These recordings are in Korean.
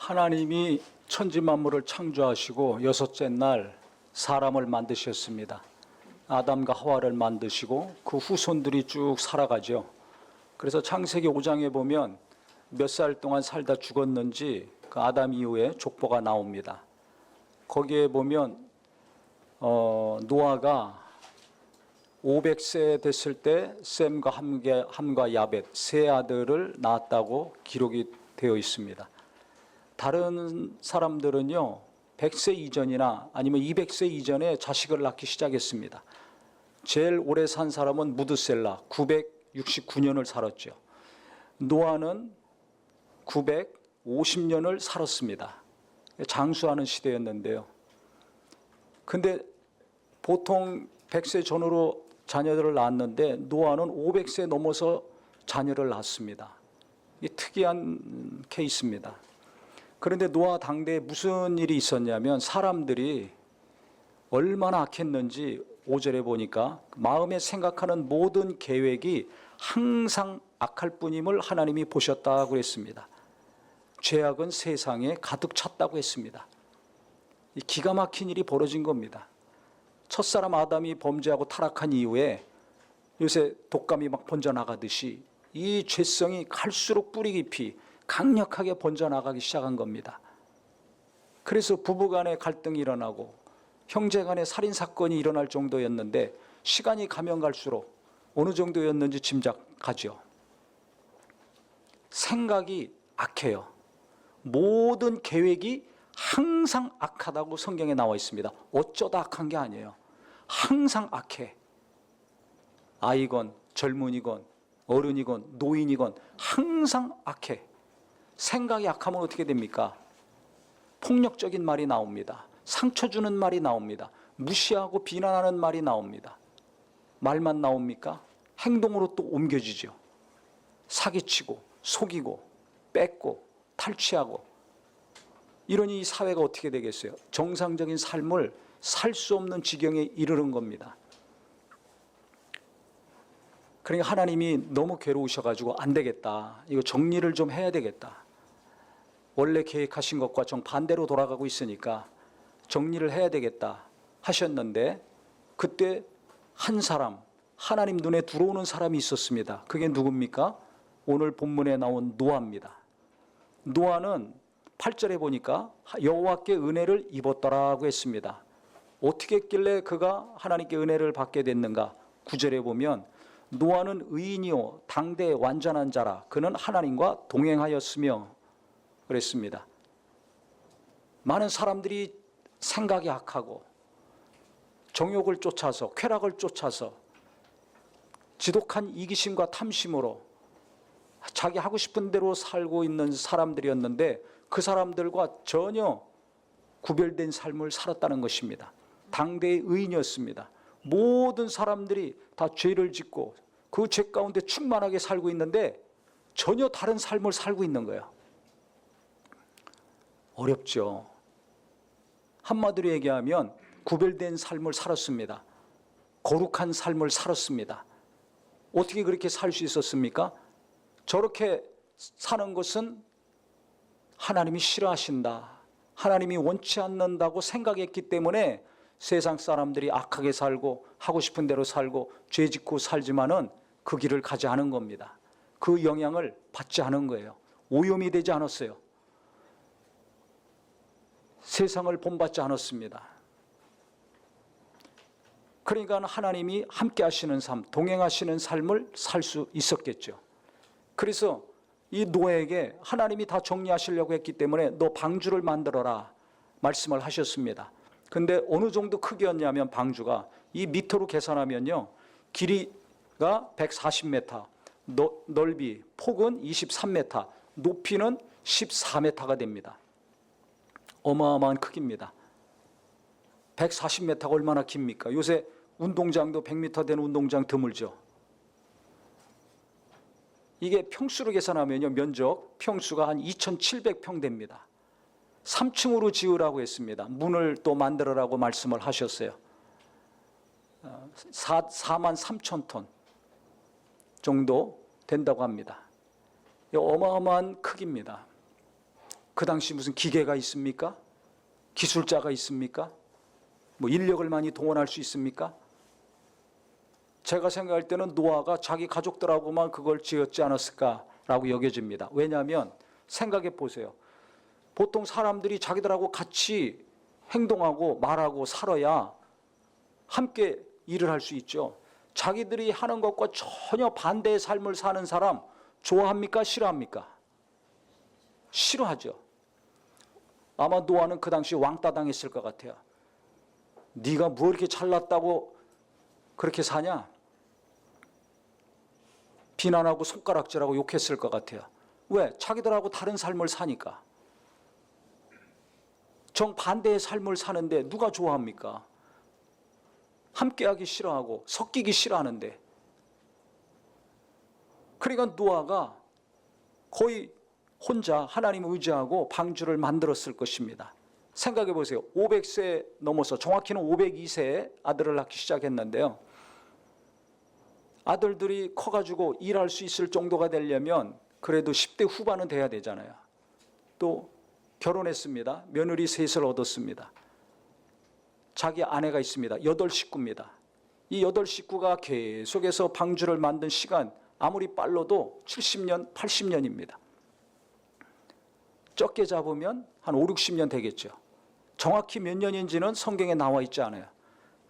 하나님이 천지 만물을 창조하시고 여섯째 날 사람을 만드셨습니다. 아담과 하와를 만드시고 그 후손들이 쭉 살아가죠. 그래서 창세기 5장에 보면 몇 살 동안 살다 죽었는지 그 아담 이후에 족보가 나옵니다. 거기에 보면 노아가 500세 됐을 때 셈과 함과 야벳 세 아들을 낳았다고 기록이 되어 있습니다. 다른 사람들은요 100세 이전이나 아니면 200세 이전에 자식을 낳기 시작했습니다. 제일 오래 산 사람은 무드셀라 969년을 살았죠. 노아는 950년을 살았습니다. 장수하는 시대였는데요. 근데 보통 100세 전후로 자녀들을 낳았는데 노아는 500세 넘어서 자녀를 낳습니다. 이게 특이한 케이스입니다. 그런데 노아 당대에 무슨 일이 있었냐면 사람들이 얼마나 악했는지 5절에 보니까 마음에 생각하는 모든 계획이 항상 악할 뿐임을 하나님이 보셨다고 그랬습니다. 죄악은 세상에 가득 찼다고 했습니다. 기가 막힌 일이 벌어진 겁니다. 첫사람 아담이 범죄하고 타락한 이후에 요새 독감이 막 번져나가듯이 이 죄성이 갈수록 뿌리 깊이 강력하게 번져나가기 시작한 겁니다. 그래서 부부간에 갈등이 일어나고 형제간에 살인사건이 일어날 정도였는데 시간이 가면 갈수록 어느 정도였는지 짐작가죠. 생각이 악해요. 모든 계획이 항상 악하다고 성경에 나와 있습니다. 어쩌다 악한 게 아니에요. 항상 악해. 아이건 젊은이건 어른이건 노인이건 항상 악해. 생각이 악하면 어떻게 됩니까? 폭력적인 말이 나옵니다. 상처 주는 말이 나옵니다. 무시하고 비난하는 말이 나옵니다. 말만 나옵니까? 행동으로 또 옮겨지죠. 사기치고 속이고 뺏고 탈취하고 이러니 이 사회가 어떻게 되겠어요? 정상적인 삶을 살 수 없는 지경에 이르는 겁니다. 그러니까 하나님이 너무 괴로우셔가지고 안 되겠다. 이거 정리를 좀 해야 되겠다. 원래 계획하신 것과 정반대로 돌아가고 있으니까 정리를 해야 되겠다 하셨는데 그때 한 사람, 하나님 눈에 들어오는 사람이 있었습니다. 그게 누굽니까? 오늘 본문에 나온 노아입니다. 노아는 8절에 보니까 여호와께 은혜를 입었더라고 했습니다. 어떻게 했길래 그가 하나님께 은혜를 받게 됐는가? 9절에 보면 노아는 의인이요 당대의 완전한 자라 그는 하나님과 동행하였으며 그랬습니다. 많은 사람들이 생각이 악하고 정욕을 쫓아서 쾌락을 쫓아서 지독한 이기심과 탐심으로 자기 하고 싶은 대로 살고 있는 사람들이었는데 그 사람들과 전혀 구별된 삶을 살았다는 것입니다. 당대의 의인이었습니다. 모든 사람들이 다 죄를 짓고 그 죄 가운데 충만하게 살고 있는데 전혀 다른 삶을 살고 있는 거예요. 어렵죠. 한마디로 얘기하면 구별된 삶을 살았습니다. 거룩한 삶을 살았습니다. 어떻게 그렇게 살 수 있었습니까? 저렇게 사는 것은 하나님이 싫어하신다. 하나님이 원치 않는다고 생각했기 때문에 세상 사람들이 악하게 살고 하고 싶은 대로 살고 죄 짓고 살지만은 그 길을 가지 않은 겁니다. 그 영향을 받지 않은 거예요. 오염이 되지 않았어요. 세상을 본받지 않았습니다. 그러니까 하나님이 함께 하시는 삶, 동행하시는 삶을 살 수 있었겠죠. 그래서 이 노아에게 하나님이 다 정리하시려고 했기 때문에 너 방주를 만들어라 말씀을 하셨습니다. 근데 어느 정도 크기였냐면 방주가 이 미터로 계산하면요. 길이가 140m, 넓이, 폭은 23m, 높이는 14m가 됩니다. 어마어마한 크기입니다. 140m가 얼마나 깁니까? 요새 운동장도 100m 되는 운동장 드물죠. 이게 평수로 계산하면요. 면적 평수가 한 2700평 됩니다. 3층으로 지으라고 했습니다. 문을 또 만들어라고 말씀을 하셨어요. 4만 3천 톤 정도 된다고 합니다. 어마어마한 크기입니다. 그 당시 무슨 기계가 있습니까? 기술자가 있습니까? 뭐 인력을 많이 동원할 수 있습니까? 제가 생각할 때는 노아가 자기 가족들하고만 그걸 지었지 않았을까라고 여겨집니다. 왜냐하면 생각해 보세요. 보통 사람들이 자기들하고 같이 행동하고 말하고 살아야 함께 일을 할 수 있죠. 자기들이 하는 것과 전혀 반대의 삶을 사는 사람 좋아합니까? 싫어합니까? 싫어하죠. 아마 노아는 그 당시 왕따 당했을 것 같아요. 네가 뭐 이렇게 잘났다고 그렇게 사냐? 비난하고 손가락질하고 욕했을 것 같아요. 왜? 자기들하고 다른 삶을 사니까. 정반대의 삶을 사는데 누가 좋아합니까? 함께하기 싫어하고 섞이기 싫어하는데. 그러니까 노아가 거의 혼자 하나님을 의지하고 방주를 만들었을 것입니다. 생각해 보세요. 500세 넘어서 정확히는 502세에 아들을 낳기 시작했는데요. 아들들이 커가지고 일할 수 있을 정도가 되려면 그래도 10대 후반은 돼야 되잖아요. 또 결혼했습니다. 며느리 셋을 얻었습니다. 자기 아내가 있습니다. 8식구입니다. 이 8식구가 계속해서 방주를 만든 시간 아무리 빨라도 70년, 80년입니다. 적게 잡으면 한 5, 60년 되겠죠. 정확히 몇 년인지는 성경에 나와 있지 않아요.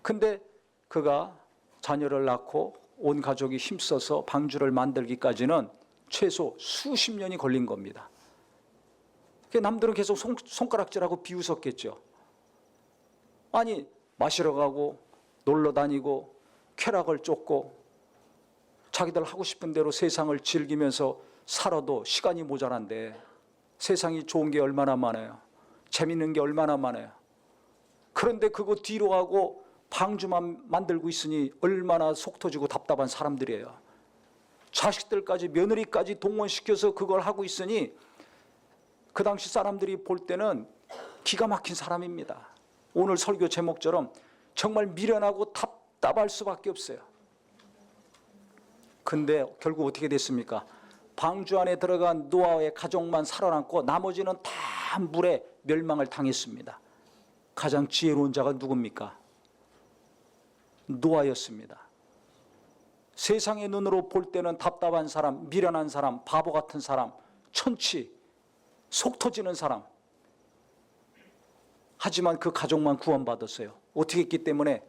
근데 그가 자녀를 낳고 온 가족이 힘써서 방주를 만들기까지는 최소 수십 년이 걸린 겁니다. 남들은 계속 손가락질하고 비웃었겠죠. 아니, 마시러 가고 놀러 다니고 쾌락을 쫓고 자기들 하고 싶은 대로 세상을 즐기면서 살아도 시간이 모자란데 세상이 좋은 게 얼마나 많아요. 재밌는 게 얼마나 많아요. 그런데 그거 뒤로 하고 방주만 만들고 있으니 얼마나 속 터지고 답답한 사람들이에요. 자식들까지 며느리까지 동원시켜서 그걸 하고 있으니 그 당시 사람들이 볼 때는 기가 막힌 사람입니다. 오늘 설교 제목처럼 정말 미련하고 답답할 수밖에 없어요. 근데 결국 어떻게 됐습니까? 방주 안에 들어간 노아의 가족만 살아남고 나머지는 다 물에 멸망을 당했습니다. 가장 지혜로운 자가 누굽니까? 노아였습니다. 세상의 눈으로 볼 때는 답답한 사람, 미련한 사람, 바보 같은 사람, 천치, 속 터지는 사람. 하지만 그 가족만 구원받았어요. 어떻게 했기 때문에?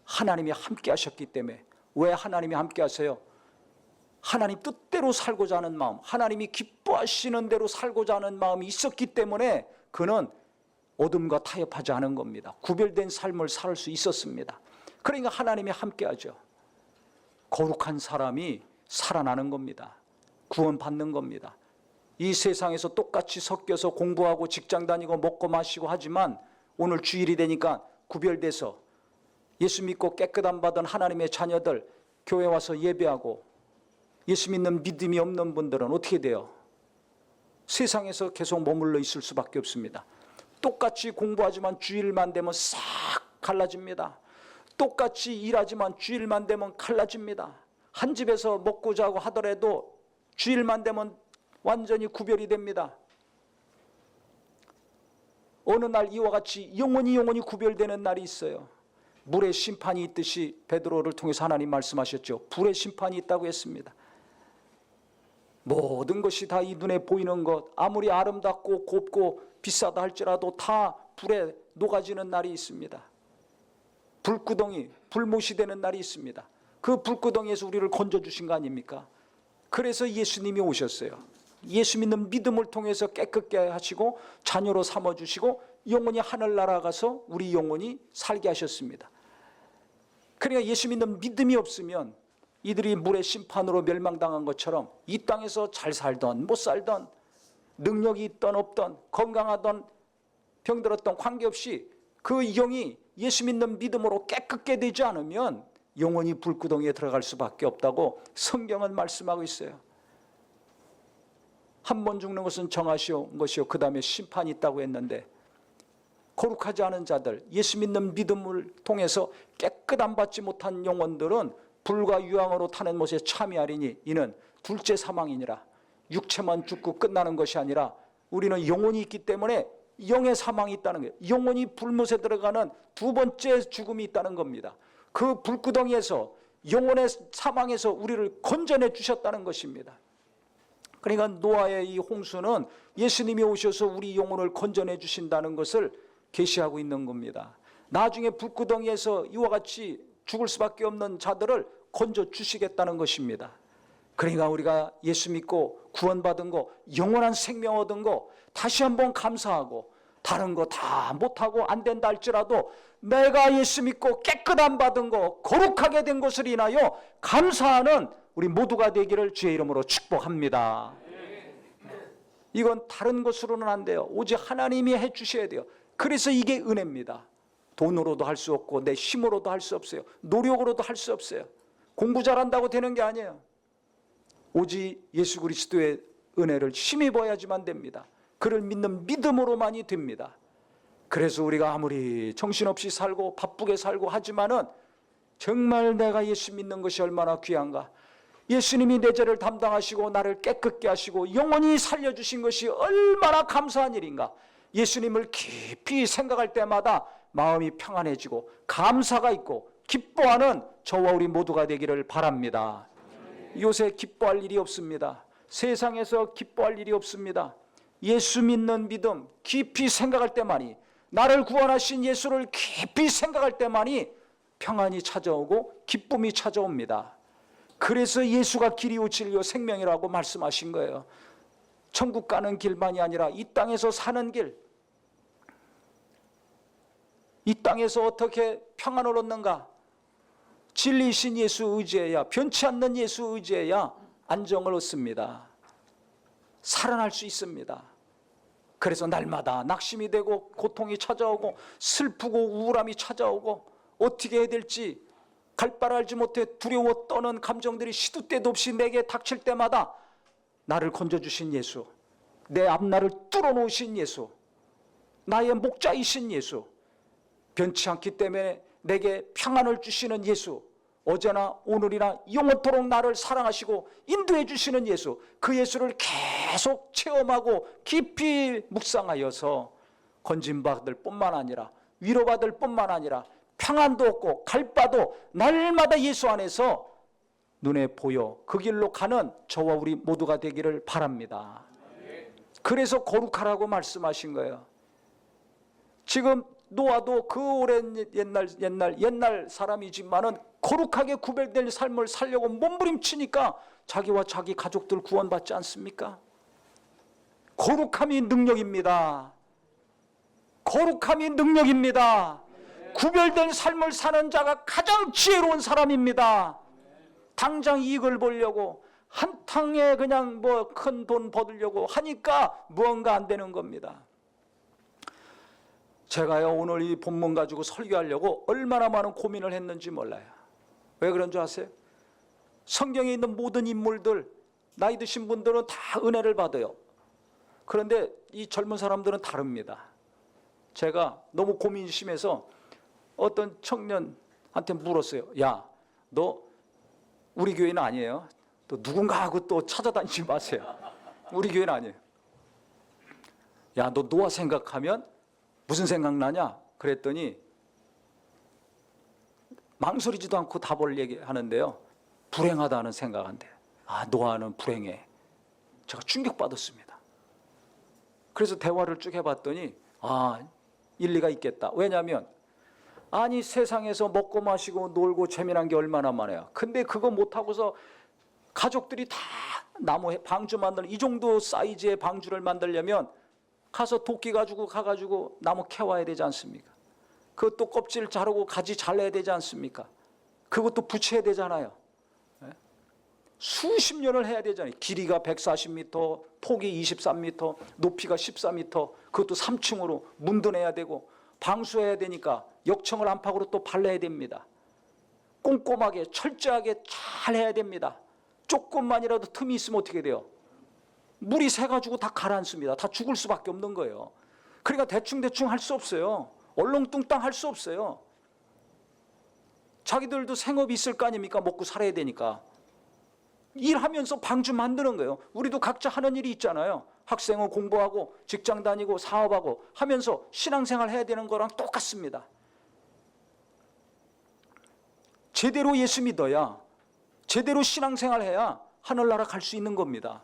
하나님이 함께 하셨기 때문에. 왜 하나님이 함께 하세요? 하나님 뜻대로 살고자 하는 마음, 하나님이 기뻐하시는 대로 살고자 하는 마음이 있었기 때문에 그는 어둠과 타협하지 않은 겁니다. 구별된 삶을 살 수 있었습니다. 그러니까 하나님이 함께하죠. 거룩한 사람이 살아나는 겁니다. 구원받는 겁니다. 이 세상에서 똑같이 섞여서 공부하고 직장 다니고 먹고 마시고 하지만 오늘 주일이 되니까 구별돼서 예수 믿고 깨끗함 받은 하나님의 자녀들 교회 와서 예배하고 예수 믿는 믿음이 없는 분들은 어떻게 돼요? 세상에서 계속 머물러 있을 수밖에 없습니다. 똑같이 공부하지만 주일만 되면 싹 갈라집니다. 똑같이 일하지만 주일만 되면 갈라집니다. 한 집에서 먹고 자고 하더라도 주일만 되면 완전히 구별이 됩니다. 어느 날 이와 같이 영원히 구별되는 날이 있어요. 물의 심판이 있듯이 베드로를 통해서 하나님 말씀하셨죠. 불의 심판이 있다고 했습니다. 모든 것이 다 이 눈에 보이는 것, 아무리 아름답고 곱고 비싸다 할지라도 다 불에 녹아지는 날이 있습니다. 불구덩이, 불못이 되는 날이 있습니다. 그 불구덩이에서 우리를 건져주신 거 아닙니까? 그래서 예수님이 오셨어요. 예수 믿는 믿음을 통해서 깨끗게 하시고 자녀로 삼아주시고 영원히 하늘나라 가서 우리 영원히 살게 하셨습니다. 그러니까 예수 믿는 믿음이 없으면 이들이 물의 심판으로 멸망당한 것처럼 이 땅에서 잘 살던 못 살던 능력이 있던 없던 건강하던 병들었던 관계없이 그 영이 예수 믿는 믿음으로 깨끗게 되지 않으면 영원히 불구덩이에 들어갈 수밖에 없다고 성경은 말씀하고 있어요. 한 번 죽는 것은 정하시온 것이요 그 다음에 심판이 있다고 했는데 거룩하지 않은 자들, 예수 믿는 믿음을 통해서 깨끗함 받지 못한 영혼들은 불과 유황으로 타는 못에 참여하리니 이는 둘째 사망이니라. 육체만 죽고 끝나는 것이 아니라 우리는 영혼이 있기 때문에 영의 사망이 있다는 거예요. 영혼이 불못에 들어가는 두 번째 죽음이 있다는 겁니다. 그 불구덩이에서 영혼의 사망에서 우리를 건져내 주셨다는 것입니다. 그러니까 노아의 이 홍수는 예수님이 오셔서 우리 영혼을 건져내 주신다는 것을 계시하고 있는 겁니다. 나중에 불구덩이에서 이와 같이 죽을 수밖에 없는 자들을 건져 주시겠다는 것입니다. 그러니까 우리가 예수 믿고 구원받은 거, 영원한 생명 얻은 거 다시 한번 감사하고, 다른 거 다 못하고 안 된다 할지라도 내가 예수 믿고 깨끗함 받은 거, 거룩하게 된 것을 인하여 감사하는 우리 모두가 되기를 주의 이름으로 축복합니다. 이건 다른 것으로는 안 돼요. 오직 하나님이 해 주셔야 돼요. 그래서 이게 은혜입니다. 돈으로도 할 수 없고 내 힘으로도 할 수 없어요. 노력으로도 할 수 없어요. 공부 잘한다고 되는 게 아니에요. 오직 예수 그리스도의 은혜를 힘입어야지만 됩니다. 그를 믿는 믿음으로만이 됩니다. 그래서 우리가 아무리 정신없이 살고 바쁘게 살고 하지만은 정말 내가 예수 믿는 것이 얼마나 귀한가, 예수님이 내 죄를 담당하시고 나를 깨끗게 하시고 영원히 살려주신 것이 얼마나 감사한 일인가, 예수님을 깊이 생각할 때마다 마음이 평안해지고 감사가 있고 기뻐하는 저와 우리 모두가 되기를 바랍니다. 요새 기뻐할 일이 없습니다. 세상에서 기뻐할 일이 없습니다. 예수 믿는 믿음 깊이 생각할 때만이, 나를 구원하신 예수를 깊이 생각할 때만이 평안이 찾아오고 기쁨이 찾아옵니다. 그래서 예수가 길이요 진리요 생명이라고 말씀하신 거예요. 천국 가는 길만이 아니라 이 땅에서 사는 길, 이 땅에서 어떻게 평안을 얻는가? 진리이신 예수 의지해야, 변치 않는 예수 의지해야 안정을 얻습니다. 살아날 수 있습니다. 그래서 날마다 낙심이 되고 고통이 찾아오고 슬프고 우울함이 찾아오고 어떻게 해야 될지 갈 바를 알지 못해 두려워 떠는 감정들이 시도 때도 없이 내게 닥칠 때마다 나를 건져주신 예수, 내 앞날을 뚫어놓으신 예수, 나의 목자이신 예수, 변치 않기 때문에 내게 평안을 주시는 예수, 어제나 오늘이나 영원토록 나를 사랑하시고 인도해 주시는 예수, 그 예수를 계속 체험하고 깊이 묵상하여서 건짐받을 뿐만 아니라 위로받을 뿐만 아니라 평안도 얻고 갈 바도 날마다 예수 안에서 눈에 보여 그 길로 가는 저와 우리 모두가 되기를 바랍니다. 그래서 거룩하라고 말씀하신 거예요. 지금 노아도 그 오랜 옛날 사람이지만은 거룩하게 구별된 삶을 살려고 몸부림치니까 자기와 자기 가족들 구원받지 않습니까? 거룩함이 능력입니다. 거룩함이 능력입니다. 구별된 삶을 사는 자가 가장 지혜로운 사람입니다. 당장 이익을 보려고 한탕에 그냥 뭐 큰 돈 버리려고 하니까 무언가 안 되는 겁니다. 제가요 오늘 이 본문 가지고 설교하려고 얼마나 많은 고민을 했는지 몰라요. 왜 그런 줄 아세요? 성경에 있는 모든 인물들, 나이 드신 분들은 다 은혜를 받아요. 그런데 이 젊은 사람들은 다릅니다. 제가 너무 고민이 심해서 어떤 청년한테 물었어요. 야, 너 우리 교회는 아니에요. 또 누군가 하고 또 찾아다니지 마세요. 우리 교회는 아니에요. 야, 너 노아 생각하면 무슨 생각나냐? 그랬더니 망설이지도 않고 답을 얘기하는데요. 불행하다는 생각한대. 아, 노아는 불행해. 제가 충격받았습니다. 그래서 대화를 쭉 해봤더니 일리가 있겠다. 왜냐하면 아니 세상에서 먹고 마시고 놀고 재미난 게 얼마나 많아요. 근데 그거 못하고서 가족들이 다 나무 방주 만들어, 이 정도 사이즈의 방주를 만들려면 가서 도끼 가지고 가가지고 나무 캐와야 되지 않습니까? 그것도 껍질 자르고 가지 잘라야 되지 않습니까? 그것도 붙여야 되잖아요. 수십 년을 해야 되잖아요. 길이가 140m, 폭이 23m, 높이가 14m, 그것도 3층으로 문드내야 되고 방수해야 되니까 역청을 안팎으로 또 발라야 됩니다. 꼼꼼하게 철저하게 잘 해야 됩니다. 조금만이라도 틈이 있으면 어떻게 돼요? 물이 새가지고 다 가라앉습니다. 다 죽을 수밖에 없는 거예요. 그러니까 대충 할 수 없어요. 얼렁뚱땅 할 수 없어요. 자기들도 생업이 있을 거 아닙니까? 먹고 살아야 되니까. 일하면서 방주 만드는 거예요. 우리도 각자 하는 일이 있잖아요. 학생은 공부하고 직장 다니고 사업하고 하면서 신앙생활 해야 되는 거랑 똑같습니다. 제대로 예수 믿어야, 제대로 신앙생활 해야 하늘나라 갈 수 있는 겁니다.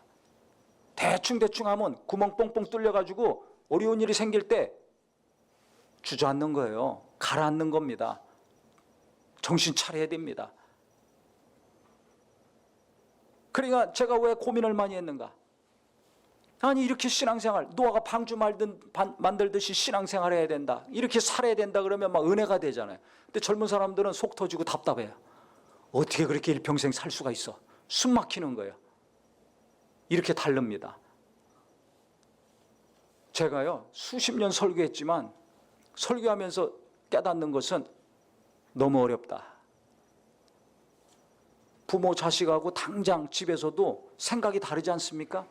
대충 하면 구멍 뻥뻥 뚫려가지고 어려운 일이 생길 때 주저앉는 거예요. 가라앉는 겁니다. 정신 차려야 됩니다. 그러니까 제가 왜 고민을 많이 했는가? 아니 이렇게 신앙생활, 노아가 방주 만들듯이 신앙생활 해야 된다, 이렇게 살아야 된다 그러면 막 은혜가 되잖아요. 근데 젊은 사람들은 속 터지고 답답해요. 어떻게 그렇게 일평생 살 수가 있어? 숨 막히는 거예요. 이렇게 다릅니다. 제가요 수십 년 설교했지만 설교하면서 깨닫는 것은 너무 어렵다. 부모 자식하고 당장 집에서도 생각이 다르지 않습니까?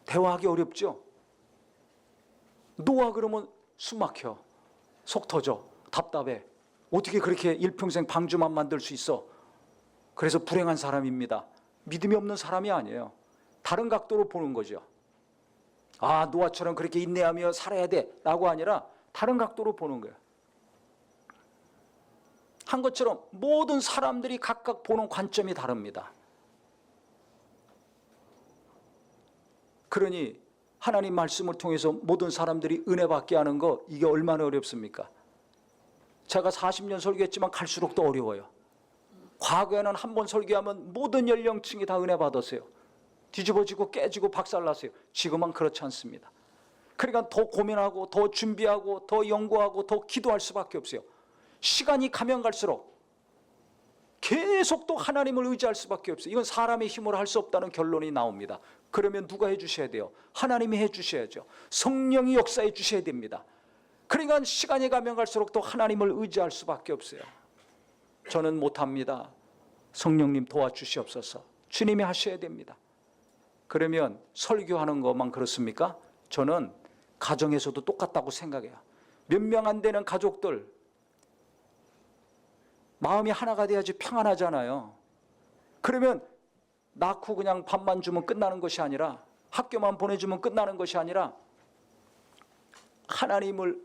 대화하기 어렵죠. 노아 그러면 숨 막혀, 속 터져, 답답해. 어떻게 그렇게 일평생 방주만 만들 수 있어? 그래서 불행한 사람입니다. 믿음이 없는 사람이 아니에요. 다른 각도로 보는 거죠. 아, 노아처럼 그렇게 인내하며 살아야 돼 라고 아니라 다른 각도로 보는 거예요. 한 것처럼 모든 사람들이 각각 보는 관점이 다릅니다. 그러니 하나님 말씀을 통해서 모든 사람들이 은혜 받게 하는 거, 이게 얼마나 어렵습니까? 제가 40년 설교했지만 갈수록 더 어려워요. 과거에는 한 번 설교하면 모든 연령층이 다 은혜 받았어요. 뒤집어지고 깨지고 박살났어요. 지금은 그렇지 않습니다. 그러니까 더 고민하고 더 준비하고 더 연구하고 더 기도할 수밖에 없어요. 시간이 가면 갈수록 계속 또 하나님을 의지할 수밖에 없어요. 이건 사람의 힘으로 할 수 없다는 결론이 나옵니다. 그러면 누가 해주셔야 돼요? 하나님이 해주셔야죠. 성령이 역사해 주셔야 됩니다. 그러니까 시간이 가면 갈수록 또 하나님을 의지할 수밖에 없어요. 저는 못합니다. 성령님 도와주시옵소서. 주님이 하셔야 됩니다. 그러면 설교하는 것만 그렇습니까? 저는 가정에서도 똑같다고 생각해요. 몇 명 안 되는 가족들, 마음이 하나가 돼야지 평안하잖아요. 그러면 낳고 그냥 밥만 주면 끝나는 것이 아니라, 학교만 보내주면 끝나는 것이 아니라 하나님을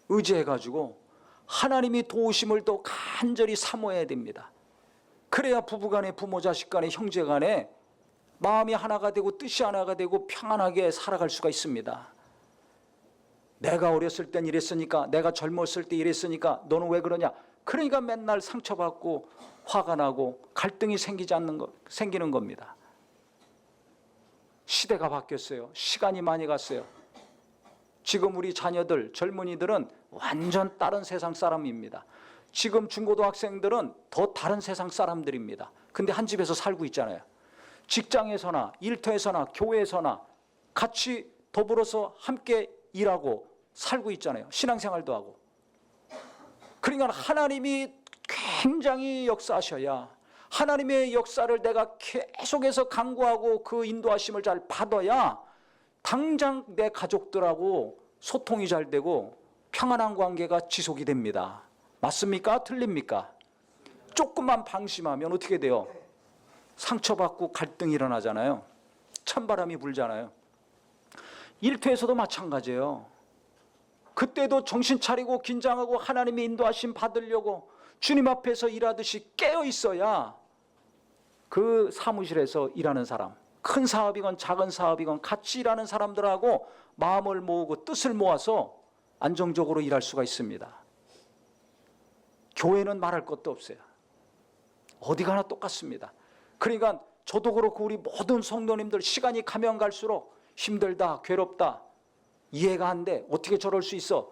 의지해가지고 하나님이 도우심을 더 간절히 사모해야 됩니다. 그래야 부부간에, 부모 자식간에, 형제간에 마음이 하나가 되고 뜻이 하나가 되고 평안하게 살아갈 수가 있습니다. 내가 어렸을 땐 이랬으니까, 내가 젊었을 때 이랬으니까 너는 왜 그러냐? 그러니까 맨날 상처받고 화가 나고 갈등이 생기는 겁니다. 시대가 바뀌었어요. 시간이 많이 갔어요. 지금 우리 자녀들, 젊은이들은 완전 다른 세상 사람입니다. 지금 중고등학생들은 더 다른 세상 사람들입니다. 근데 한 집에서 살고 있잖아요. 직장에서나 일터에서나 교회에서나 같이 더불어서 함께 일하고 살고 있잖아요. 신앙생활도 하고. 그러니까 하나님이 굉장히 역사하셔야, 하나님의 역사를 내가 계속해서 간구하고 그 인도하심을 잘 받아야 당장 내 가족들하고 소통이 잘 되고 평안한 관계가 지속이 됩니다. 맞습니까? 틀립니까? 조금만 방심하면 어떻게 돼요? 상처받고 갈등이 일어나잖아요. 찬바람이 불잖아요. 일터에서도 마찬가지예요. 그때도 정신 차리고 긴장하고 하나님의 인도하심 받으려고 주님 앞에서 일하듯이 깨어 있어야 그 사무실에서 일하는 사람, 큰 사업이건 작은 사업이건 같이 일하는 사람들하고 마음을 모으고 뜻을 모아서 안정적으로 일할 수가 있습니다. 교회는 말할 것도 없어요. 어디 가나 똑같습니다. 그러니까 저도 그렇고 우리 모든 성도님들 시간이 가면 갈수록 힘들다, 괴롭다, 이해가 안 돼, 어떻게 저럴 수 있어,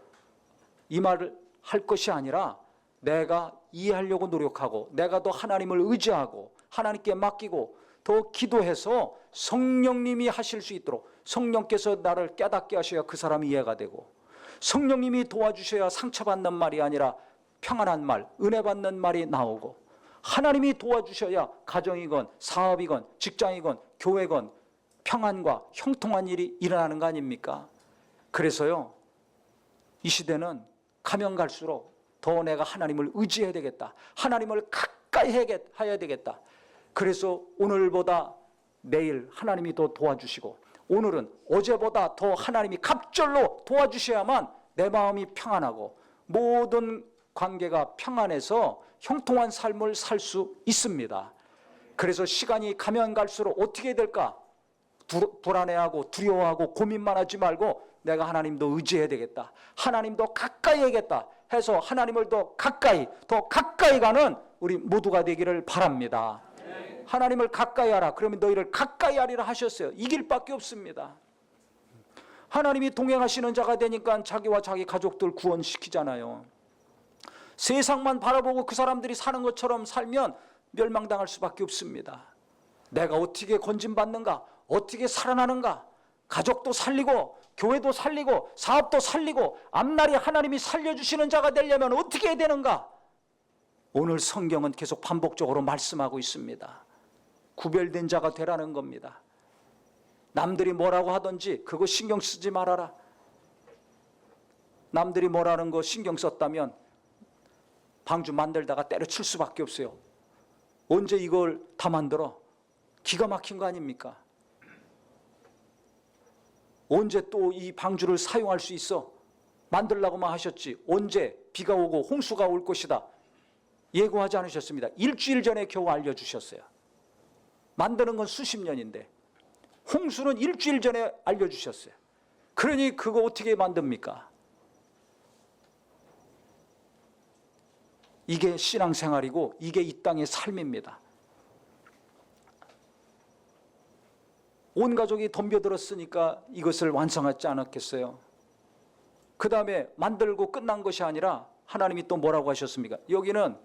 이 말을 할 것이 아니라 내가 이해하려고 노력하고 내가 더 하나님을 의지하고 하나님께 맡기고 더 기도해서 성령님이 하실 수 있도록, 성령께서 나를 깨닫게 하셔야 그 사람이 이해가 되고, 성령님이 도와주셔야 상처받는 말이 아니라 평안한 말, 은혜 받는 말이 나오고, 하나님이 도와주셔야 가정이건 사업이건 직장이건 교회건 평안과 형통한 일이 일어나는 거 아닙니까? 그래서요, 이 시대는 가면 갈수록 더 내가 하나님을 의지해야 되겠다, 하나님을 가까이 해야 되겠다. 그래서 오늘보다 내일 하나님이 더 도와주시고 오늘은 어제보다 더 하나님이 갑절로 도와주셔야만 내 마음이 평안하고 모든 관계가 평안해서 형통한 삶을 살 수 있습니다. 그래서 시간이 가면 갈수록 어떻게 될까? 불안해하고 두려워하고 고민만 하지 말고 내가 하나님도 의지해야 되겠다. 하나님도 가까이 해야겠다 해서 하나님을 더 가까이 가는 우리 모두가 되기를 바랍니다. 하나님을 가까이 하라. 그러면 너희를 가까이 하리라 하셨어요. 이 길밖에 없습니다. 하나님이 동행하시는 자가 되니까 자기와 자기 가족들 구원시키잖아요. 세상만 바라보고 그 사람들이 사는 것처럼 살면 멸망당할 수밖에 없습니다. 내가 어떻게 건진받는가? 어떻게 살아나는가? 가족도 살리고 교회도 살리고 사업도 살리고 앞날에 하나님이 살려주시는 자가 되려면 어떻게 해야 되는가? 오늘 성경은 계속 반복적으로 말씀하고 있습니다. 구별된 자가 되라는 겁니다. 남들이 뭐라고 하든지 그거 신경 쓰지 말아라. 남들이 뭐라는 거 신경 썼다면 방주 만들다가 때려칠 수밖에 없어요. 언제 이걸 다 만들어? 기가 막힌 거 아닙니까? 언제 또 이 방주를 사용할 수 있어? 만들라고만 하셨지 언제 비가 오고 홍수가 올 것이다 예고하지 않으셨습니다. 일주일 전에 겨우 알려주셨어요. 만드는 건 수십 년인데 홍수는 일주일 전에 알려주셨어요. 그러니 그거 어떻게 만듭니까? 이게 신앙생활이고 이게 이 땅의 삶입니다. 온 가족이 덤벼들었으니까 이것을 완성하지 않았겠어요? 그 다음에 만들고 끝난 것이 아니라 하나님이 또 뭐라고 하셨습니까? 여기는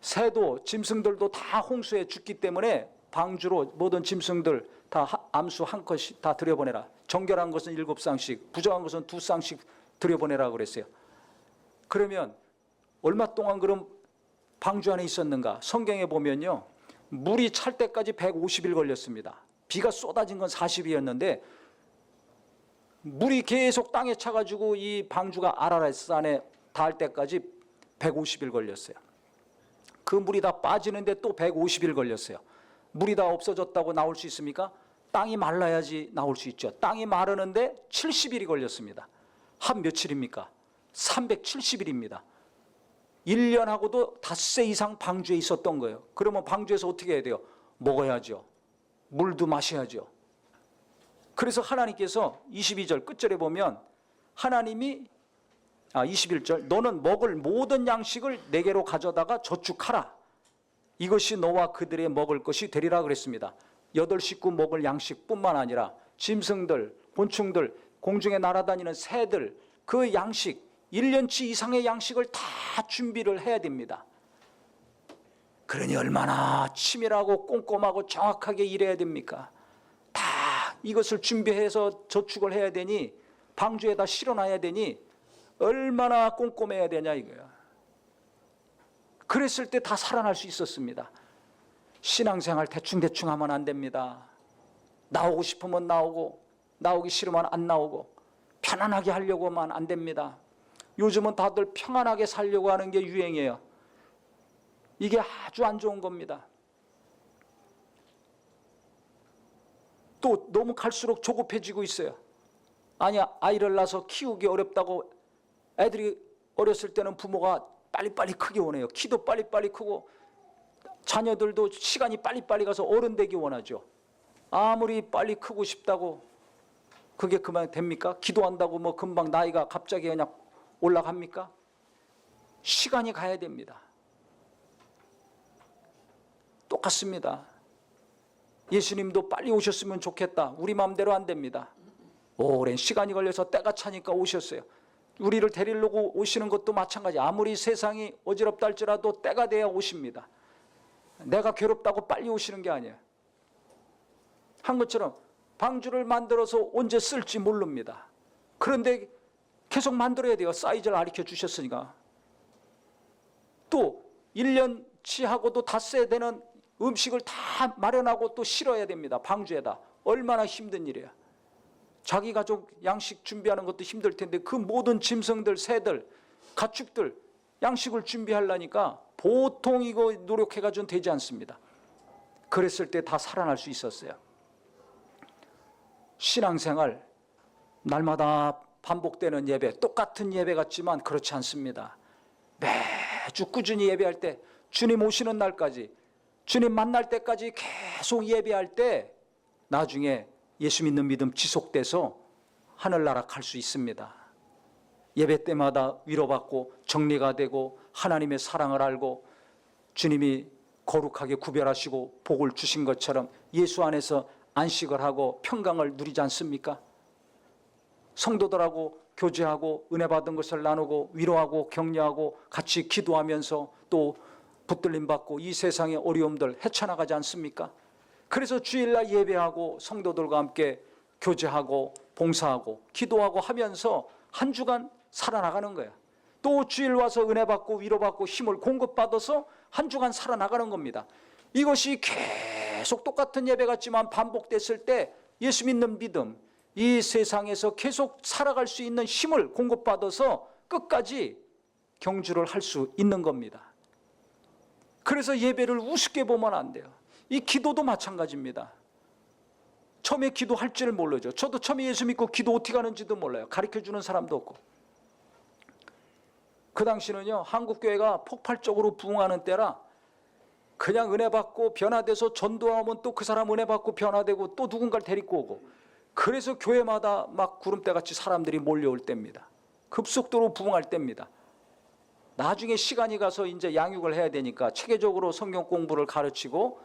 새도 짐승들도 다 홍수에 죽기 때문에 방주로 모든 짐승들 다 암수 한 컷씩 다 들여보내라. 정결한 것은 7쌍씩, 부정한 것은 2쌍씩 들여보내라 그랬어요. 그러면 얼마 동안 그럼 방주 안에 있었는가? 성경에 보면요, 물이 찰 때까지 150일 걸렸습니다. 비가 쏟아진 건 40일이었는데 물이 계속 땅에 차가지고 이 방주가 아라렛산에 닿을 때까지 150일 걸렸어요. 그 물이 다 빠지는데 또 150일 걸렸어요. 물이 다 없어졌다고 나올 수 있습니까? 땅이 말라야지 나올 수 있죠. 땅이 마르는데 70일이 걸렸습니다. 한 며칠입니까? 370일입니다. 1년하고도 닷새 이상 방주에 있었던 거예요. 그러면 방주에서 어떻게 해야 돼요? 먹어야죠. 물도 마셔야죠. 그래서 하나님께서 22절 끝절에 보면 하나님이 21절 너는 먹을 모든 양식을 내게로 가져다가 저축하라. 이것이 너와 그들의 먹을 것이 되리라 그랬습니다. 8식구 먹을 양식뿐만 아니라 짐승들, 곤충들, 공중에 날아다니는 새들 그 양식 1년치 이상의 양식을 다 준비를 해야 됩니다. 그러니 얼마나 치밀하고 꼼꼼하고 정확하게 일해야 됩니까? 다 이것을 준비해서 저축을 해야 되니 방주에다 실어놔야 되니 얼마나 꼼꼼해야 되냐 이거야. 그랬을 때 다 살아날 수 있었습니다. 신앙생활 대충대충 하면 안 됩니다. 나오고 싶으면 나오고 나오기 싫으면 안 나오고 편안하게 하려고만 안 됩니다. 요즘은 다들 평안하게 살려고 하는 게 유행이에요. 이게 아주 안 좋은 겁니다. 또 너무 갈수록 조급해지고 있어요. 아니야, 아이를 낳아서 키우기 어렵다고 애들이 어렸을 때는 부모가 빨리빨리 크게 원해요. 키도 빨리빨리 크고 자녀들도 시간이 빨리빨리 가서 어른 되기 원하죠. 아무리 빨리 크고 싶다고 그게 그만 됩니까? 기도한다고 뭐 금방 나이가 갑자기 그냥 올라갑니까? 시간이 가야 됩니다. 똑같습니다. 예수님도 빨리 오셨으면 좋겠다. 우리 마음대로 안 됩니다. 오랜 시간이 걸려서 때가 차니까 오셨어요. 우리를 데리려고 오시는 것도 마찬가지. 아무리 세상이 어지럽다 할지라도 때가 돼야 오십니다. 내가 괴롭다고 빨리 오시는 게 아니에요. 한 것처럼 방주를 만들어서 언제 쓸지 모릅니다. 그런데 계속 만들어야 돼요. 사이즈를 가르쳐 주셨으니까. 또 1년치 하고도 닷새 되는 음식을 다 마련하고 또 실어야 됩니다. 방주에다. 얼마나 힘든 일이에요. 자기 가족 양식 준비하는 것도 힘들 텐데 그 모든 짐승들, 새들, 가축들 양식을 준비하려니까 보통 이거 노력해가지고는 되지 않습니다. 그랬을 때 다 살아날 수 있었어요. 신앙생활 날마다 반복되는 예배, 똑같은 예배 같지만 그렇지 않습니다. 매주 꾸준히 예배할 때, 주님 오시는 날까지, 주님 만날 때까지 계속 예배할 때 나중에 예수 믿는 믿음 지속돼서 하늘나라 갈 수 있습니다. 예배 때마다 위로받고 정리가 되고 하나님의 사랑을 알고 주님이 거룩하게 구별하시고 복을 주신 것처럼 예수 안에서 안식을 하고 평강을 누리지 않습니까? 성도들하고 교제하고 은혜 받은 것을 나누고 위로하고 격려하고 같이 기도하면서 또 붙들림 받고 이 세상의 어려움들 헤쳐나가지 않습니까? 그래서 주일날 예배하고 성도들과 함께 교제하고 봉사하고 기도하고 하면서 한 주간 살아나가는 거야. 또 주일 와서 은혜 받고 위로받고 힘을 공급받아서 한 주간 살아나가는 겁니다. 이것이 계속 똑같은 예배 같지만 반복됐을 때 예수 믿는 믿음, 이 세상에서 계속 살아갈 수 있는 힘을 공급받아서 끝까지 경주를 할 수 있는 겁니다. 그래서 예배를 우습게 보면 안 돼요. 이 기도도 마찬가지입니다. 처음에 기도할 줄 모르죠. 저도 처음에 예수 믿고 기도 어떻게 하는지도 몰라요. 가르쳐주는 사람도 없고. 그 당시는요, 한국교회가 폭발적으로 부흥하는 때라 그냥 은혜 받고 변화돼서 전도하면 또 그 사람 은혜 받고 변화되고 또 누군가를 데리고 오고, 그래서 교회마다 막 구름대같이 사람들이 몰려올 때입니다. 급속도로 부흥할 때입니다. 나중에 시간이 가서 이제 양육을 해야 되니까 체계적으로 성경 공부를 가르치고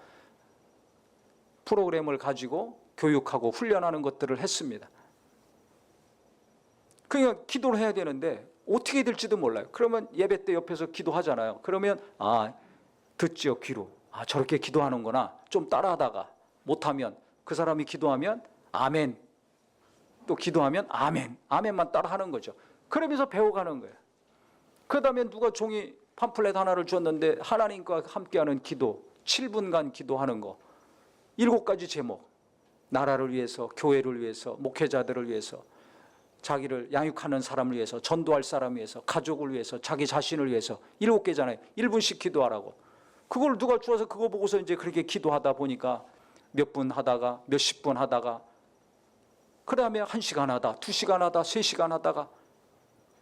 프로그램을 가지고 교육하고 훈련하는 것들을 했습니다. 그러니까 기도를 해야 되는데 어떻게 될지도 몰라요. 그러면 예배 때 옆에서 기도하잖아요. 그러면 듣지요, 귀로. 저렇게 기도하는구나. 좀 따라하다가 못하면 그 사람이 기도하면 아멘, 또 기도하면 아멘, 아멘만 따라하는 거죠. 그러면서 배워가는 거예요. 그 다음에 누가 종이 팜플렛 하나를 줬는데 하나님과 함께하는 기도, 7분간 기도하는 거, 7가지 제목, 나라를 위해서, 교회를 위해서, 목회자들을 위해서, 자기를 양육하는 사람을 위해서, 전도할 사람을 위해서, 가족을 위해서, 자기 자신을 위해서 7개잖아요. 1분씩 기도하라고. 그걸 누가 주어서 그거 보고서 이제 그렇게 기도하다 보니까 몇 분 하다가 몇십 분 하다가 그 다음에 1시간 하다, 2시간 하다, 3시간 하다가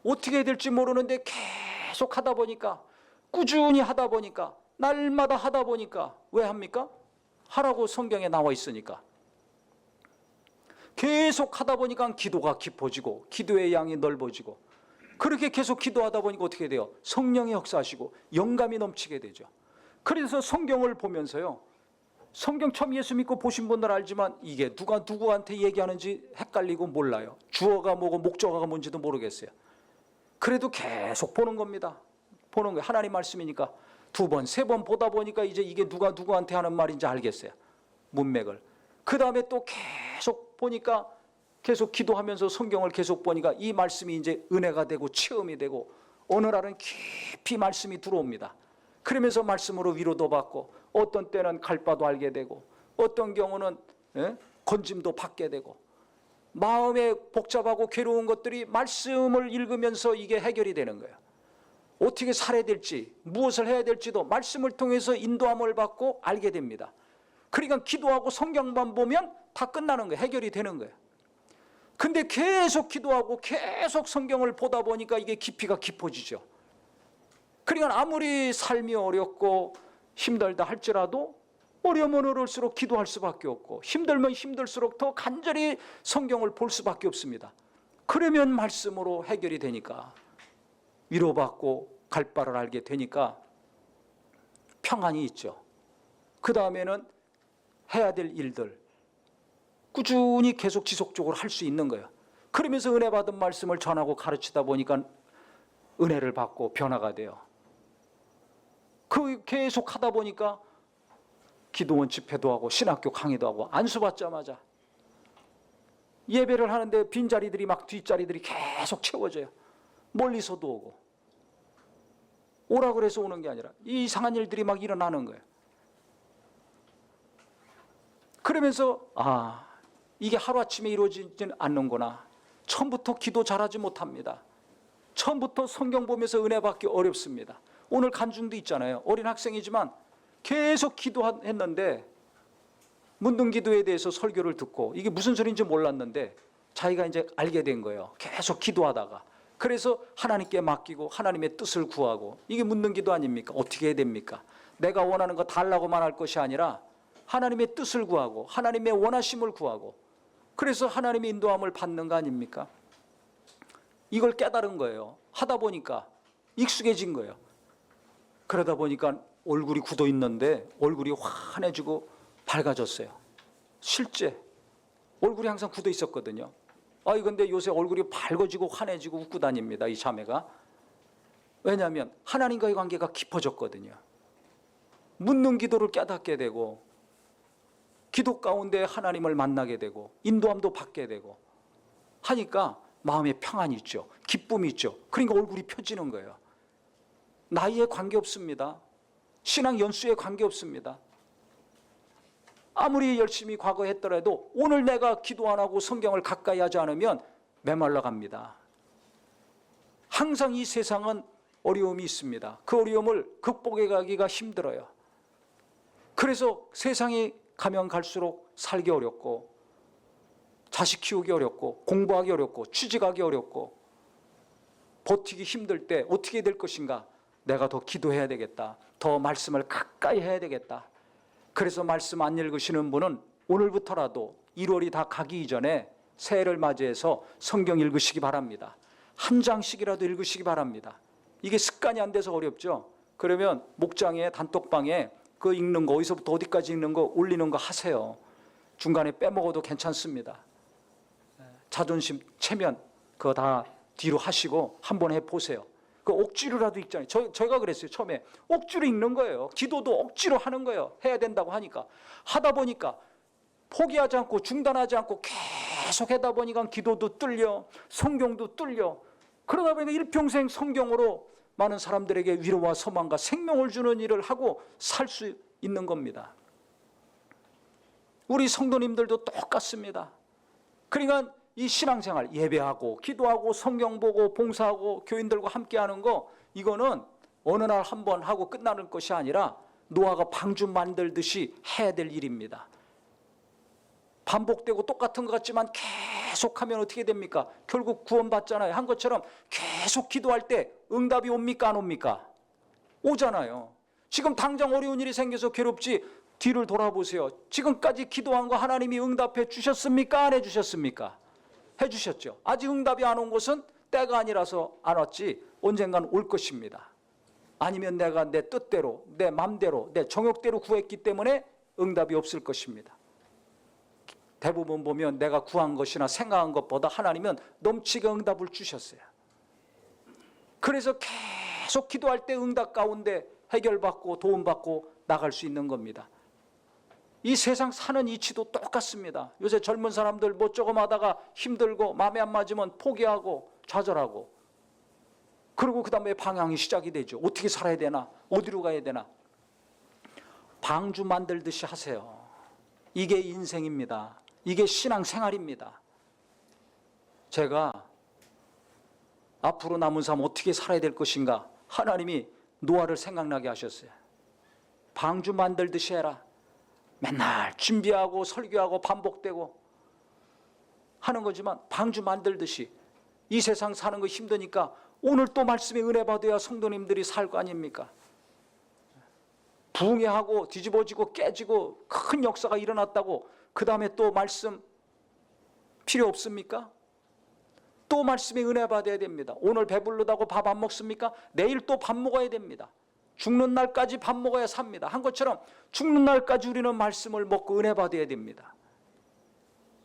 어떻게 해야 될지 모르는데 계속 하다 보니까, 꾸준히 하다 보니까, 날마다 하다 보니까, 왜 합니까? 하라고 성경에 나와 있으니까. 계속 하다 보니까 기도가 깊어지고 기도의 양이 넓어지고, 그렇게 계속 기도하다 보니까 어떻게 돼요? 성령이 역사하시고 영감이 넘치게 되죠. 그래서 성경을 보면서요, 성경 처음 예수 믿고 보신 분들 알지만 이게 누가 누구한테 얘기하는지 헷갈리고 몰라요. 주어가 뭐고 목적어가 뭔지도 모르겠어요. 그래도 계속 보는 겁니다. 보는 거예요. 하나님 말씀이니까 2번, 3번 보다 보니까 이제 이게 누가 누구한테 하는 말인지 알겠어요. 문맥을. 그 다음에 또 계속 보니까, 계속 기도하면서 성경을 계속 보니까 이 말씀이 이제 은혜가 되고 체험이 되고 어느 날은 깊이 말씀이 들어옵니다. 그러면서 말씀으로 위로도 받고 어떤 때는 갈 바도 알게 되고 어떤 경우는 건짐도 받게 되고, 마음에 복잡하고 괴로운 것들이 말씀을 읽으면서 이게 해결이 되는 거예요. 어떻게 살아야 될지, 무엇을 해야 될지도 말씀을 통해서 인도함을 받고 알게 됩니다. 그러니까 기도하고 성경만 보면 다 끝나는 거예요. 해결이 되는 거예요. 근데 계속 기도하고 계속 성경을 보다 보니까 이게 깊이가 깊어지죠. 그러니까 아무리 삶이 어렵고 힘들다 할지라도 어려우면 어려울수록 기도할 수밖에 없고, 힘들면 힘들수록 더 간절히 성경을 볼 수밖에 없습니다. 그러면 말씀으로 해결이 되니까, 위로받고 갈 바를 알게 되니까 평안이 있죠. 그 다음에는 해야 될 일들 꾸준히 계속 지속적으로 할 수 있는 거예요. 그러면서 은혜 받은 말씀을 전하고 가르치다 보니까 은혜를 받고 변화가 돼요. 그 계속 하다 보니까 기도원 집회도 하고 신학교 강의도 하고, 안수 받자마자 예배를 하는데 빈자리들이 막 뒷자리들이 계속 채워져요. 멀리서도 오고, 오라 그래서 오는 게 아니라 이상한 일들이 막 일어나는 거예요. 그러면서 이게 하루아침에 이루어지지는 않는구나. 처음부터 기도 잘하지 못합니다. 처음부터 성경 보면서 은혜 받기 어렵습니다. 오늘 간증도 있잖아요. 어린 학생이지만 계속 기도했는데 묻는 기도에 대해서 설교를 듣고 이게 무슨 소리인지 몰랐는데 자기가 이제 알게 된 거예요. 계속 기도하다가. 그래서 하나님께 맡기고 하나님의 뜻을 구하고, 이게 묻는 기도 아닙니까? 어떻게 해야 됩니까? 내가 원하는 거 달라고만 할 것이 아니라 하나님의 뜻을 구하고 하나님의 원하심을 구하고, 그래서 하나님의 인도함을 받는 거 아닙니까? 이걸 깨달은 거예요. 하다 보니까 익숙해진 거예요. 그러다 보니까 얼굴이 굳어 있는데 얼굴이 환해지고 밝아졌어요. 실제 얼굴이 항상 굳어 있었거든요. 근데 요새 얼굴이 밝아지고 환해지고 웃고 다닙니다, 이 자매가. 왜냐하면 하나님과의 관계가 깊어졌거든요. 묻는 기도를 깨닫게 되고, 기도 가운데 하나님을 만나게 되고, 인도함도 받게 되고 하니까 마음에 평안이 있죠. 기쁨이 있죠. 그러니까 얼굴이 펴지는 거예요. 나이에 관계없습니다. 신앙 연수에 관계없습니다. 아무리 열심히 과거에 했더라도 오늘 내가 기도 안 하고 성경을 가까이 하지 않으면 메말라 갑니다. 항상 이 세상은 어려움이 있습니다. 그 어려움을 극복해 가기가 힘들어요. 그래서 세상에 가면 갈수록 살기 어렵고, 자식 키우기 어렵고, 공부하기 어렵고, 취직하기 어렵고, 버티기 힘들 때 어떻게 될 것인가? 내가 더 기도해야 되겠다. 더 말씀을 가까이 해야 되겠다. 그래서 말씀 안 읽으시는 분은 오늘부터라도 1월이 다 가기 이전에 새해를 맞이해서 성경 읽으시기 바랍니다. 한 장씩이라도 읽으시기 바랍니다. 이게 습관이 안 돼서 어렵죠. 그러면 목장에 단톡방에 그 읽는 거, 어디서부터 어디까지 읽는 거 올리는 거 하세요. 중간에 빼먹어도 괜찮습니다. 자존심 체면 그거 다 뒤로 하시고 한번 해보세요. 그 억지로라도 읽잖아요. 저희가 그랬어요. 처음에 억지로 읽는 거예요. 기도도 억지로 하는 거예요. 해야 된다고 하니까. 하다 보니까 포기하지 않고 중단하지 않고 계속 하다 보니까 기도도 뚫려, 성경도 뚫려. 그러다 보니까 일평생 성경으로 많은 사람들에게 위로와 소망과 생명을 주는 일을 하고 살 수 있는 겁니다. 우리 성도님들도 똑같습니다. 그러니까 이 신앙생활, 예배하고 기도하고 성경 보고 봉사하고 교인들과 함께하는 거, 이거는 어느 날 한 번 하고 끝나는 것이 아니라 노아가 방주 만들듯이 해야 될 일입니다. 반복되고 똑같은 것 같지만 계속하면 어떻게 됩니까? 결국 구원받잖아요. 한 것처럼 계속 기도할 때 응답이 옵니까 안 옵니까? 오잖아요. 지금 당장 어려운 일이 생겨서 괴롭지 뒤를 돌아보세요. 지금까지 기도한 거 하나님이 응답해 주셨습니까? 안 해주셨습니까? 해주셨죠. 아직 응답이 안 온 것은 때가 아니라서 안 왔지 언젠간 올 것입니다. 아니면 내가 내 뜻대로, 내 맘대로, 내 정욕대로 구했기 때문에 응답이 없을 것입니다. 대부분 보면 내가 구한 것이나 생각한 것보다 하나님은 넘치게 응답을 주셨어요. 그래서 계속 기도할 때 응답 가운데 해결받고 도움받고 나갈 수 있는 겁니다. 이 세상 사는 이치도 똑같습니다. 요새 젊은 사람들 뭐 조금 하다가 힘들고 마음에 안 맞으면 포기하고 좌절하고, 그리고 그 다음에 방향이 시작이 되죠. 어떻게 살아야 되나? 어디로 가야 되나? 방주 만들듯이 하세요. 이게 인생입니다. 이게 신앙생활입니다. 제가 앞으로 남은 삶 어떻게 살아야 될 것인가? 하나님이 노아를 생각나게 하셨어요. 방주 만들듯이 해라. 맨날 준비하고 설교하고 반복되고 하는 거지만 방주 만들듯이, 이 세상 사는 거 힘드니까 오늘 또 말씀에 은혜 받아야 성도님들이 살 거 아닙니까? 붕괴하고 뒤집어지고 깨지고 큰 역사가 일어났다고 그 다음에 또 말씀 필요 없습니까? 또 말씀에 은혜 받아야 됩니다. 오늘 배부르다고 밥 안 먹습니까? 내일 또 밥 먹어야 됩니다. 죽는 날까지 밥 먹어야 삽니다. 한 것처럼 죽는 날까지 우리는 말씀을 먹고 은혜 받아야 됩니다.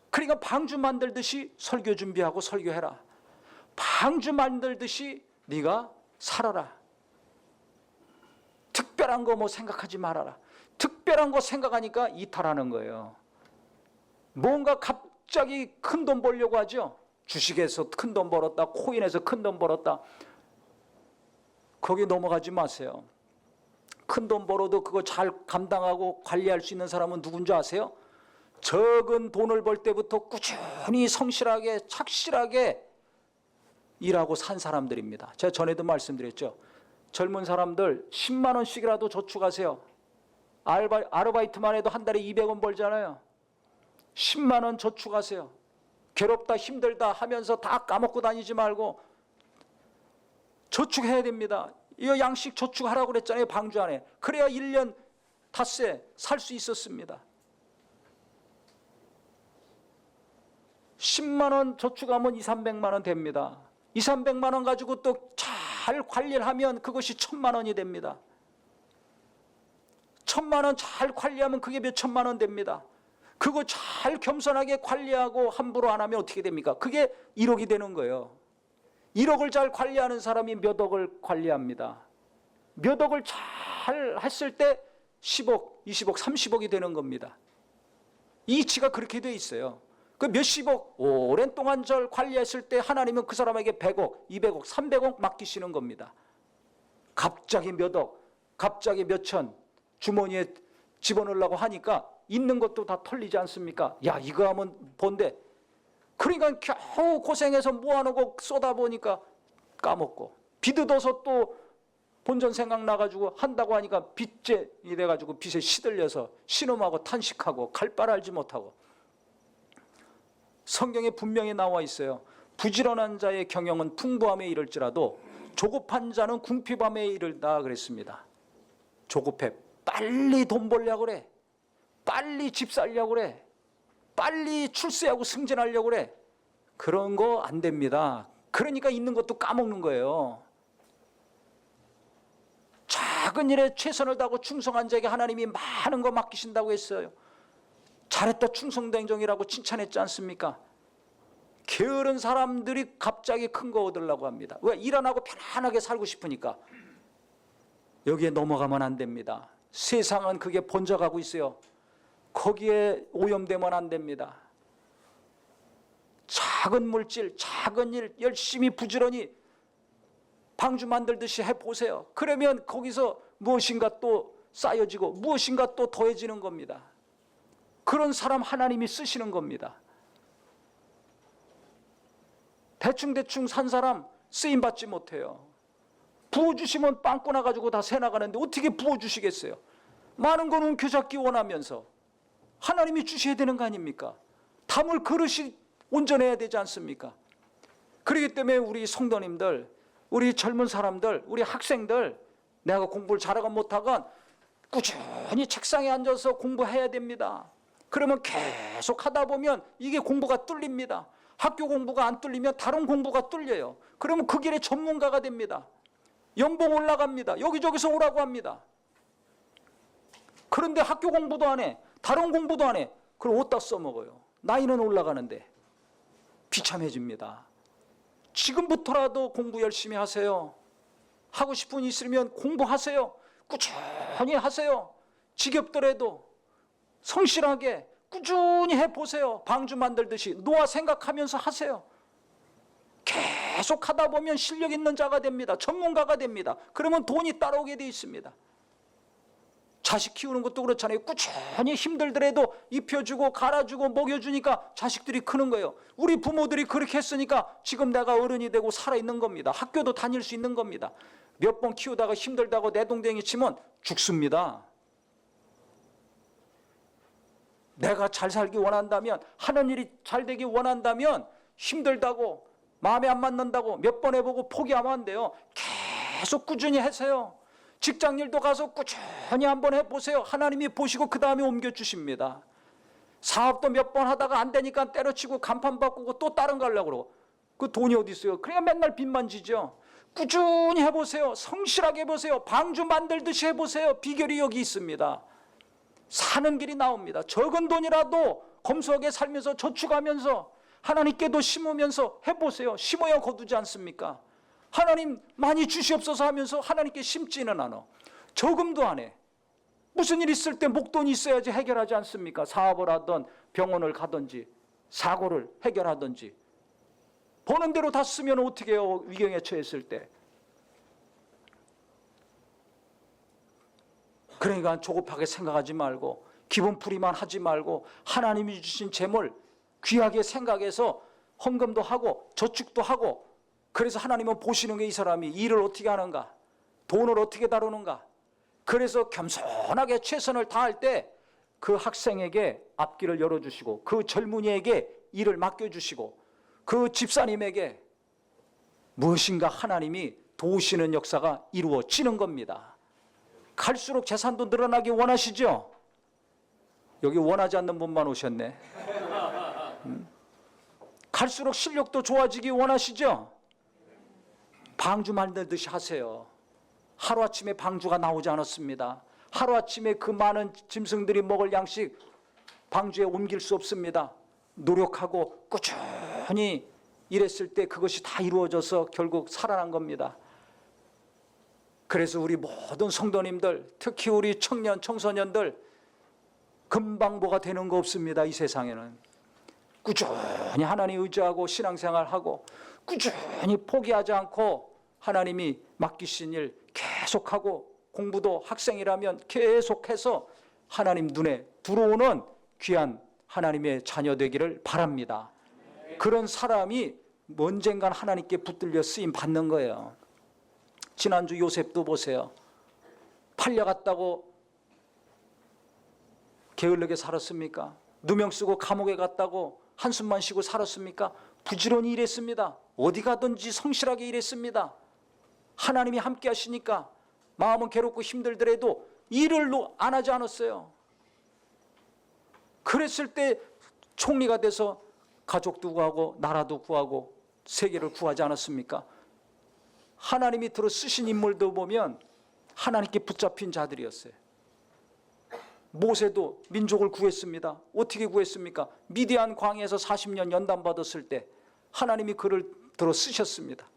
그러니까 방주 만들듯이 설교 준비하고 설교해라. 방주 만들듯이 네가 살아라. 특별한 거 뭐 생각하지 말아라. 특별한 거 생각하니까 이탈하는 거예요. 뭔가 갑자기 큰 돈 벌려고 하죠. 주식에서 큰 돈 벌었다, 코인에서 큰 돈 벌었다. 거기 넘어가지 마세요. 큰 돈 벌어도 그거 잘 감당하고 관리할 수 있는 사람은 누군지 아세요? 적은 돈을 벌 때부터 꾸준히 성실하게 착실하게 일하고 산 사람들입니다. 제가 전에도 말씀드렸죠. 젊은 사람들 10만 원씩이라도 저축하세요. 아르바이트만 해도 한 달에 200원 벌잖아요. 10만 원 저축하세요. 괴롭다 힘들다 하면서 다 까먹고 다니지 말고 저축해야 됩니다. 이거 양식 저축하라고 그랬잖아요. 방주 안에. 그래야 1년 닷새 살 수 있었습니다. 10만 원 저축하면 2, 300만 원 됩니다. 2, 300만 원 가지고 또 잘 관리를 하면 그것이 1000만 원이 됩니다. 1000만 원 잘 관리하면 그게 몇 천만 원 됩니다. 그거 잘 겸손하게 관리하고 함부로 안 하면 어떻게 됩니까? 그게 1억이 되는 거예요. 1억을 잘 관리하는 사람이 몇 억을 관리합니다. 몇 억을 잘 했을 때 10억, 20억, 30억이 되는 겁니다. 이치가 그렇게 돼 있어요. 그 몇십억 오랜 동안 절 관리했을 때 하나님은 그 사람에게 100억, 200억, 300억 맡기시는 겁니다. 갑자기 몇 억, 갑자기 몇 천 주머니에 집어넣으려고 하니까 있는 것도 다 털리지 않습니까? 야, 이거 하면 본데. 그러니까 겨우 고생해서 모아놓고 쏟아보니까 까먹고 비뜯어서 또 본전 생각나가지고 한다고 하니까 빚제 이래가지고 빚에 시들려서 신음하고 탄식하고 갈 바를 알지 못하고. 성경에 분명히 나와 있어요. 부지런한 자의 경영은 풍부함에 이를지라도 조급한 자는 궁핍함에 이르다 그랬습니다. 조급해. 빨리 돈 벌려고 그래. 빨리 집 살려고 그래. 빨리 출세하고 승진하려고 그래. 그런 거 안 됩니다. 그러니까 있는 것도 까먹는 거예요. 작은 일에 최선을 다하고 충성한 자에게 하나님이 많은 거 맡기신다고 했어요. 잘했다 충성된정이라고 칭찬했지 않습니까? 게으른 사람들이 갑자기 큰 거 얻으려고 합니다. 왜? 일 안 하고 편안하게 살고 싶으니까. 여기에 넘어가면 안 됩니다. 세상은 그게 번져가고 있어요. 거기에 오염되면 안 됩니다. 작은 물질, 작은 일 열심히 부지런히 방주 만들듯이 해보세요. 그러면 거기서 무엇인가 또 쌓여지고 무엇인가 또 더해지는 겁니다. 그런 사람 하나님이 쓰시는 겁니다. 대충대충 산 사람 쓰임받지 못해요. 부어주시면 빵꾸나 가지고 다 새나가는데 어떻게 부어주시겠어요? 많은 건 움켜잡기 원하면서 하나님이 주셔야 되는 거 아닙니까? 담을 그릇이 온전해야 되지 않습니까? 그렇기 때문에 우리 성도님들, 우리 젊은 사람들, 우리 학생들, 내가 공부를 잘하건 못하건 꾸준히 책상에 앉아서 공부해야 됩니다. 그러면 계속 하다 보면 이게 공부가 뚫립니다. 학교 공부가 안 뚫리면 다른 공부가 뚫려요. 그러면 그 길에 전문가가 됩니다. 연봉 올라갑니다. 여기저기서 오라고 합니다. 그런데 학교 공부도 안 해. 다른 공부도 안 해. 그걸 어디다 써먹어요? 나이는 올라가는데 비참해집니다. 지금부터라도 공부 열심히 하세요. 하고 싶은 일 있으면 공부하세요. 꾸준히 하세요. 지겹더라도 성실하게 꾸준히 해보세요. 방주 만들듯이 노아 생각하면서 하세요. 계속 하다 보면 실력 있는 자가 됩니다. 전문가가 됩니다. 그러면 돈이 따라오게 돼 있습니다. 자식 키우는 것도 그렇잖아요. 꾸준히 힘들더라도 입혀주고 갈아주고 먹여주니까 자식들이 크는 거예요. 우리 부모들이 그렇게 했으니까 지금 내가 어른이 되고 살아있는 겁니다. 학교도 다닐 수 있는 겁니다. 몇 번 키우다가 힘들다고 내동댕이 치면 죽습니다. 내가 잘 살기 원한다면, 하는 일이 잘 되기 원한다면 힘들다고 마음에 안 맞는다고 몇 번 해보고 포기하면 안 돼요. 계속 꾸준히 하세요. 직장일도 가서 꾸준히 한번 해보세요. 하나님이 보시고 그 다음에 옮겨주십니다. 사업도 몇 번 하다가 안 되니까 때려치고 간판 바꾸고 또 다른 거 하려고 그러고 그 돈이 어디 있어요? 그냥 맨날 빚만 지죠. 꾸준히 해보세요. 성실하게 해보세요. 방주 만들듯이 해보세요. 비결이 여기 있습니다. 사는 길이 나옵니다. 적은 돈이라도 검소하게 살면서 저축하면서 하나님께도 심으면서 해보세요. 심어야 거두지 않습니까? 하나님 많이 주시옵소서 하면서 하나님께 심지는 않아. 저금도 안 해. 무슨 일 있을 때 목돈이 있어야지 해결하지 않습니까? 사업을 하든 병원을 가든지 사고를 해결하든지 버는 대로 다 쓰면 어떻게 해요? 위경에 처했을 때. 그러니까 조급하게 생각하지 말고 기분풀이만 하지 말고 하나님이 주신 재물 귀하게 생각해서 헌금도 하고 저축도 하고 그래서 하나님은 보시는 게 이 사람이 일을 어떻게 하는가 돈을 어떻게 다루는가 그래서 겸손하게 최선을 다할 때 그 학생에게 앞길을 열어주시고 그 젊은이에게 일을 맡겨주시고 그 집사님에게 무엇인가 하나님이 도우시는 역사가 이루어지는 겁니다. 갈수록 재산도 늘어나기 원하시죠? 여기 원하지 않는 분만 오셨네. 갈수록 실력도 좋아지기 원하시죠? 방주 만들듯이 하세요. 하루아침에 방주가 나오지 않았습니다. 하루아침에 그 많은 짐승들이 먹을 양식 방주에 옮길 수 없습니다. 노력하고 꾸준히 일했을 때 그것이 다 이루어져서 결국 살아난 겁니다. 그래서 우리 모든 성도님들, 특히 우리 청년, 청소년들 금방 뭐가 되는 거 없습니다. 이 세상에는 꾸준히 하나님 의지하고 신앙생활하고 꾸준히 포기하지 않고 하나님이 맡기신 일 계속하고 공부도 학생이라면 계속해서 하나님 눈에 들어오는 귀한 하나님의 자녀 되기를 바랍니다. 그런 사람이 언젠간 하나님께 붙들려 쓰임 받는 거예요. 지난주 요셉도 보세요. 팔려갔다고 게을르게 살았습니까? 누명 쓰고 감옥에 갔다고 한숨만 쉬고 살았습니까? 부지런히 일했습니다. 어디 가든지 성실하게 일했습니다. 하나님이 함께 하시니까 마음은 괴롭고 힘들더라도 일을 안 하지 않았어요. 그랬을 때 총리가 돼서 가족도 구하고 나라도 구하고 세계를 구하지 않았습니까? 하나님이 들어 쓰신 인물도 보면 하나님께 붙잡힌 자들이었어요. 모세도 민족을 구했습니다. 어떻게 구했습니까? 미디안 광야에서 40년 연단받았을 때 하나님이 그를 들어 쓰셨습니다.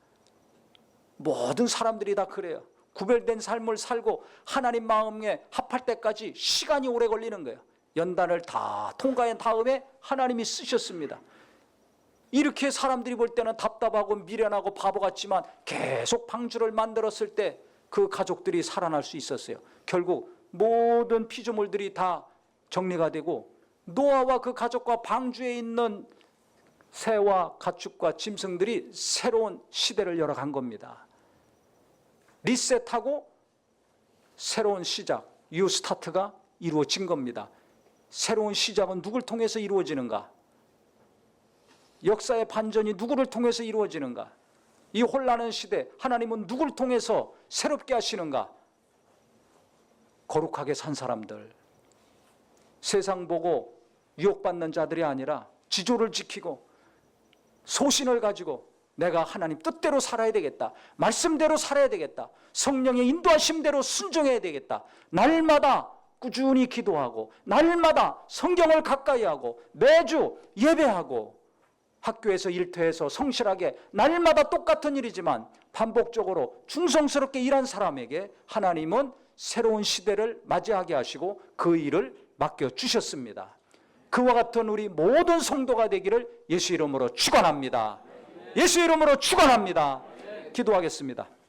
모든 사람들이 다 그래요. 구별된 삶을 살고 하나님 마음에 합할 때까지 시간이 오래 걸리는 거예요. 연단을 다 통과한 다음에 하나님이 쓰셨습니다. 이렇게 사람들이 볼 때는 답답하고 미련하고 바보 같지만 계속 방주를 만들었을 때 그 가족들이 살아날 수 있었어요. 결국 모든 피조물들이 다 정리가 되고 노아와 그 가족과 방주에 있는 새와 가축과 짐승들이 새로운 시대를 열어간 겁니다. 리셋하고 새로운 시작, 뉴 스타트가 이루어진 겁니다. 새로운 시작은 누굴 통해서 이루어지는가? 역사의 반전이 누구를 통해서 이루어지는가? 이 혼란한 시대 하나님은 누굴 통해서 새롭게 하시는가? 거룩하게 산 사람들, 세상 보고 유혹받는 자들이 아니라 지조를 지키고 소신을 가지고 내가 하나님 뜻대로 살아야 되겠다, 말씀대로 살아야 되겠다, 성령의 인도하심대로 순종해야 되겠다, 날마다 꾸준히 기도하고 날마다 성경을 가까이 하고 매주 예배하고 학교에서 일터에서 성실하게 날마다 똑같은 일이지만 반복적으로 충성스럽게 일한 사람에게 하나님은 새로운 시대를 맞이하게 하시고 그 일을 맡겨주셨습니다. 그와 같은 우리 모든 성도가 되기를 예수 이름으로 축원합니다. 예수 이름으로 축원합니다. 기도하겠습니다.